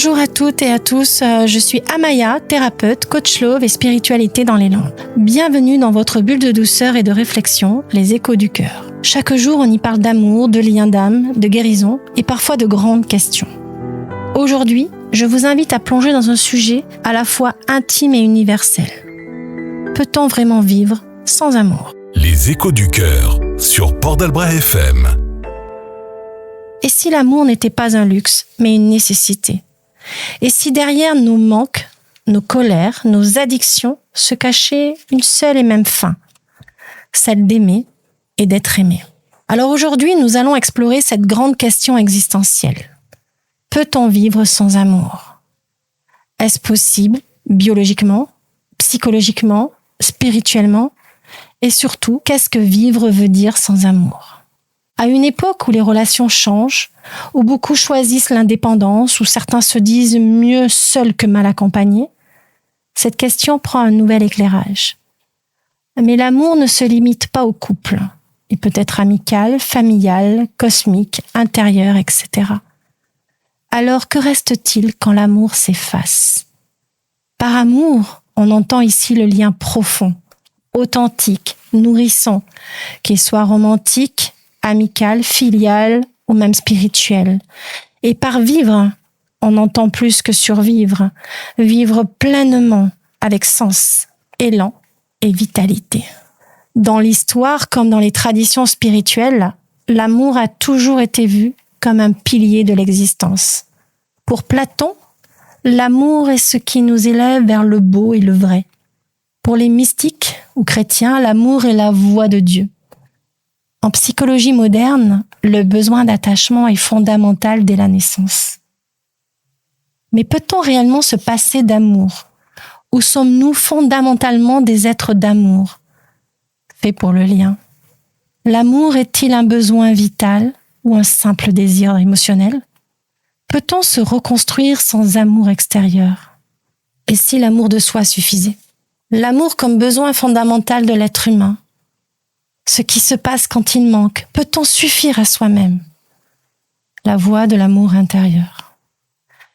Bonjour à toutes et à tous, je suis Amaya, thérapeute, coach love et spiritualité dans l'élan. Bienvenue dans votre bulle de douceur et de réflexion, les échos du cœur. Chaque jour, on y parle d'amour, de liens d'âme, de guérison et parfois de grandes questions. Aujourd'hui, je vous invite à plonger dans un sujet à la fois intime et universel. Peut-on vraiment vivre sans amour ? Les échos du cœur sur Port d'Albret FM. Et si l'amour n'était pas un luxe, mais une nécessité ? Et si derrière nos manques, nos colères, nos addictions se cachait une seule et même fin, celle d'aimer et d'être aimé. Alors aujourd'hui, nous allons explorer cette grande question existentielle. Peut-on vivre sans amour ? Est-ce possible, biologiquement, psychologiquement, spirituellement ? Et surtout, qu'est-ce que vivre veut dire sans amour ? À une époque où les relations changent, où beaucoup choisissent l'indépendance, où certains se disent mieux seuls que mal accompagnés, cette question prend un nouvel éclairage. Mais l'amour ne se limite pas au couple. Il peut être amical, familial, cosmique, intérieur, etc. Alors que reste-t-il quand l'amour s'efface ? Par amour, on entend ici le lien profond, authentique, nourrissant, qu'il soit romantique, amical, filial ou même spirituel. Et par vivre, on entend plus que survivre, vivre pleinement avec sens, élan et vitalité. Dans l'histoire comme dans les traditions spirituelles, l'amour a toujours été vu comme un pilier de l'existence. Pour Platon, l'amour est ce qui nous élève vers le beau et le vrai. Pour les mystiques ou chrétiens, l'amour est la voix de Dieu. En psychologie moderne, le besoin d'attachement est fondamental dès la naissance. Mais peut-on réellement se passer d'amour ? Ou sommes-nous fondamentalement des êtres d'amour, faits pour le lien ? L'amour est-il un besoin vital ou un simple désir émotionnel ? Peut-on se reconstruire sans amour extérieur ? Et si l'amour de soi suffisait ? L'amour comme besoin fondamental de l'être humain. Ce qui se passe quand il manque, peut-on suffire à soi-même ? La voie de l'amour intérieur.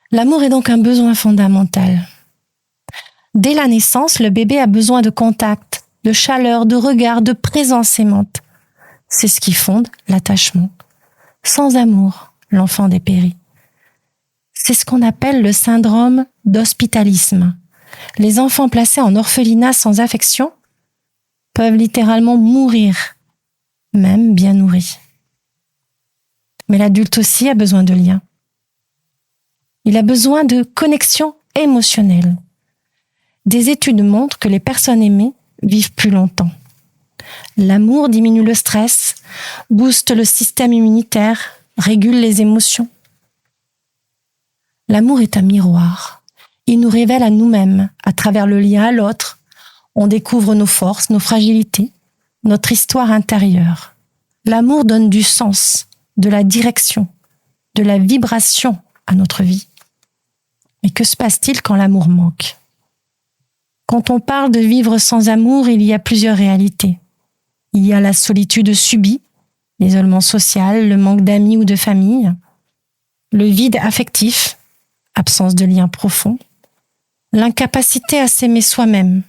L'amour est donc un besoin fondamental. Dès la naissance, le bébé a besoin de contact, de chaleur, de regard, de présence aimante. C'est ce qui fonde l'attachement. Sans amour, l'enfant dépérit. C'est ce qu'on appelle le syndrome d'hospitalisme. Les enfants placés en orphelinat sans affection peuvent littéralement mourir, même bien nourris. Mais l'adulte aussi a besoin de liens. Il a besoin de connexion émotionnelle. Des études montrent que les personnes aimées vivent plus longtemps. L'amour diminue le stress, booste le système immunitaire, régule les émotions. L'amour est un miroir. Il nous révèle à nous-mêmes, à travers le lien à l'autre. On découvre nos forces, nos fragilités, notre histoire intérieure. L'amour donne du sens, de la direction, de la vibration à notre vie. Mais que se passe-t-il quand l'amour manque ? Quand on parle de vivre sans amour, il y a plusieurs réalités. Il y a la solitude subie, l'isolement social, le manque d'amis ou de famille, le vide affectif, absence de lien profond, l'incapacité à s'aimer soi-même,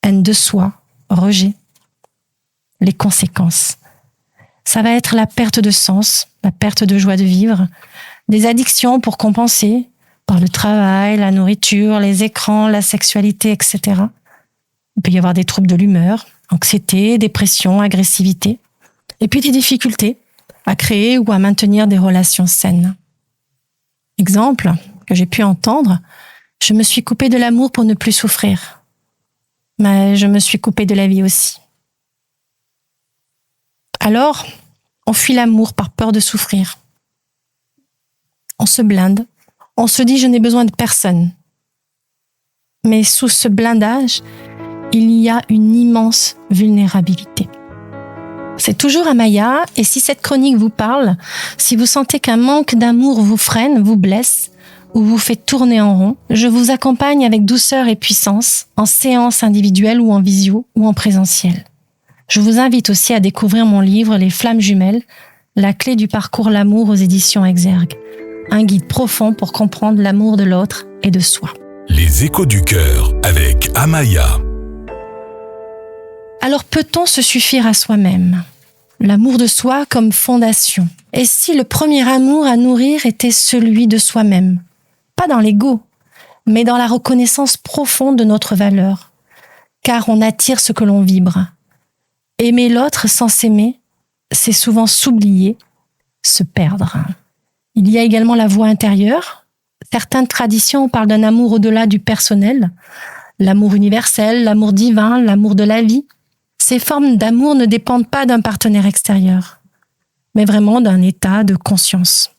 haine de soi, rejet. Les conséquences. Ça va être la perte de sens, la perte de joie de vivre, des addictions pour compenser, par le travail, la nourriture, les écrans, la sexualité, etc. Il peut y avoir des troubles de l'humeur, anxiété, dépression, agressivité. Et puis des difficultés à créer ou à maintenir des relations saines. Exemple que j'ai pu entendre, je me suis coupée de l'amour pour ne plus souffrir. Mais je me suis coupée de la vie aussi. Alors, on fuit l'amour par peur de souffrir. On se blinde. On se dit « je n'ai besoin de personne ». Mais sous ce blindage, il y a une immense vulnérabilité. C'est toujours Amaya, et si cette chronique vous parle, si vous sentez qu'un manque d'amour vous freine, vous blesse, ou vous fait tourner en rond, je vous accompagne avec douceur et puissance, en séance individuelle ou en visio ou en présentiel. Je vous invite aussi à découvrir mon livre « Les flammes jumelles », la clé du parcours l'amour aux éditions Exergue. un guide profond pour comprendre l'amour de l'autre et de soi. Les échos du cœur avec Amaya. Alors peut-on se suffire à soi-même ? L'amour de soi comme fondation. Et si le premier amour à nourrir était celui de soi-même ? Pas dans l'ego, mais dans la reconnaissance profonde de notre valeur. Car on attire ce que l'on vibre. Aimer l'autre sans s'aimer, c'est souvent s'oublier, se perdre. Il y a également la voix intérieure. Certaines traditions parlent d'un amour au-delà du personnel, l'amour universel, l'amour divin, l'amour de la vie. Ces formes d'amour ne dépendent pas d'un partenaire extérieur, mais vraiment d'un état de conscience.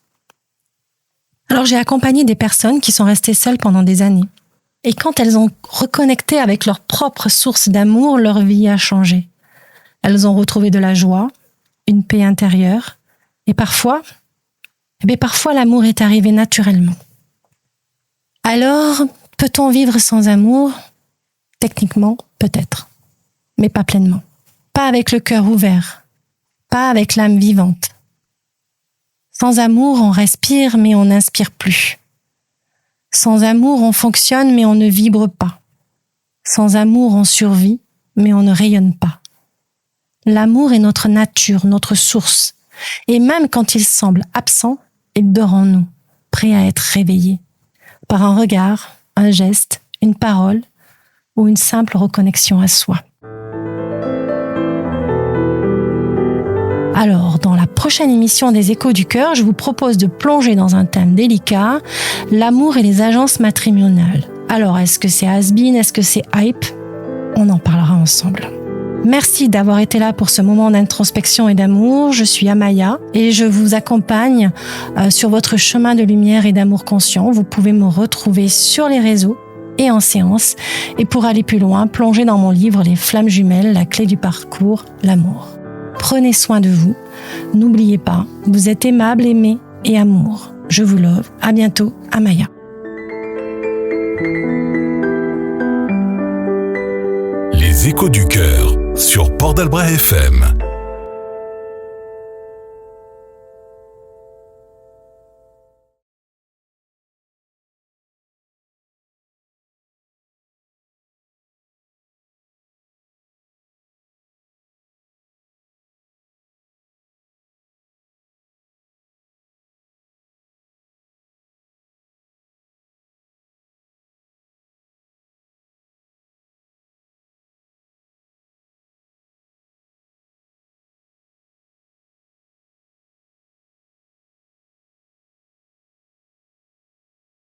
Alors j'ai accompagné des personnes qui sont restées seules pendant des années. Et quand elles ont reconnecté avec leur propre source d'amour, leur vie a changé. Elles ont retrouvé de la joie, une paix intérieure, et parfois l'amour est arrivé naturellement. Alors, peut-on vivre sans amour ? Techniquement, peut-être. Mais pas pleinement. Pas avec le cœur ouvert. Pas avec l'âme vivante. Sans amour, on respire, mais on n'inspire plus. Sans amour, on fonctionne, mais on ne vibre pas. Sans amour, on survit, mais on ne rayonne pas. L'amour est notre nature, notre source. Et même quand il semble absent, il dort en nous, prêt à être réveillé. Par un regard, un geste, une parole ou une simple reconnexion à soi. Alors, dans la prochaine émission des Échos du cœur, je vous propose de plonger dans un thème délicat, l'amour et les agences matrimoniales. Alors, est-ce que c'est has-been, est-ce que c'est hype ? On en parlera ensemble. Merci d'avoir été là pour ce moment d'introspection et d'amour. Je suis Amaya et je vous accompagne sur votre chemin de lumière et d'amour conscient. Vous pouvez me retrouver sur les réseaux et en séance. Et pour aller plus loin, plongez dans mon livre Les Flammes Jumelles, la clé du parcours, l'amour. Prenez soin de vous. N'oubliez pas, vous êtes aimable, aimé et amour. Je vous love. À bientôt, Amaya. Les Échos du cœur sur Port d'Albret FM.